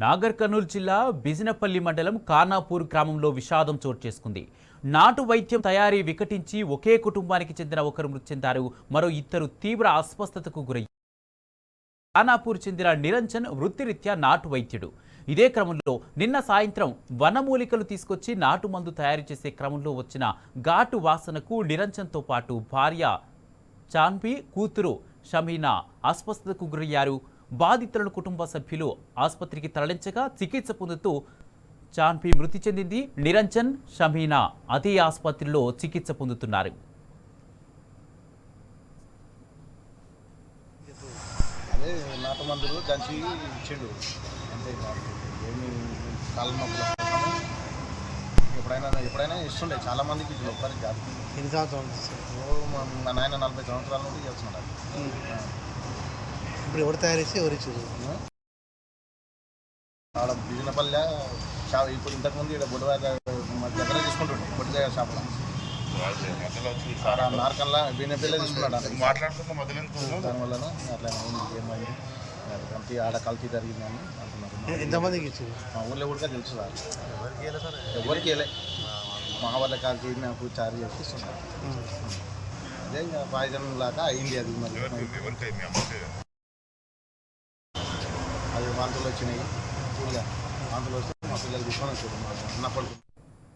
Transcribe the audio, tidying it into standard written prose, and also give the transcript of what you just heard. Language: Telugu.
నాగర్ కర్నూలు జిల్లా బిజినపల్లి మండలం ఖానాపూర్ గ్రామంలో విషాదం చోటు చేసుకుంది. నాటు వైద్యం తయారీ వికటించి ఒకే కుటుంబానికి చెందిన ఒకరు మృతి చెందారు. మరో ఇద్దరు తీవ్ర అస్వస్థతకు గురయ్యారు. ఖానాపూర్ చెందిన నిరంజన్ వృత్తిరీత్యా నాటు వైద్యుడు. ఇదే క్రమంలో నిన్న సాయంత్రం వనమూలికలు తీసుకొచ్చి నాటు మందు తయారు చేసే క్రమంలో వచ్చిన ఘాటు వాసనకు నిరంజన్తో పాటు భార్య చాన్వి, కూతురు షమీనా అస్వస్థతకు గురయ్యారు. బాధితులను కుటుంబ సభ్యులు ఆసుపత్రికి తరలించగా చికిత్స పొందుతూ చాన్వి మృతి చెందింది. నిరంజన్, షమీనా అదే ఆసుపత్రిలో చికిత్స పొందుతున్నారు. అదే నాటు మందులు దంచి ఇచ్చిండు అంతే. ఏమి కాళ్ళ నొప్పుల ఎప్పుడైనా ఇస్తుండే చాలా మందికి ఇచ్చిండు. ఒక్కరికి కాదు. ఎన్ని సంవత్సరాలు? మా నాయన 40 సంవత్సరాల నుండి చేస్తున్నాడు. ఇప్పుడు ఎవరు తయారు చేసి ఎవరు ఇచ్చారు? ఆడ బిజినపల్లె షాప్. ఇప్పుడు ఇంతకుముందు ఇక్కడ బొడ్డుగా దగ్గర తీసుకుంటుండే బొడ్డుగా షాప్లో. నార్కల్లా బిజినపల్లె తీసుకున్నాడు. దానివల్ల అట్లా ఏమైంది కల్తీ, ఆడ కల్తీ జరిగిందని అంటున్నారు. ఎంతమందికి ఇచ్చారు? మా ఊళ్ళో కూడా తెలుసు సార్. ఎవరికి వెళ్ళే మా వాళ్ళ కాల్చి నాకు చార్జ్ చేసి ఇస్తున్నారు. అదే ఇంకా పాయిజన్ లాగా అయింది. అది అది వాంతులు వచ్చినాయి. పూర్గా వాంతులు వస్తే మా పిల్లలు తీసుకొని వచ్చారు. అన్నప్పుడు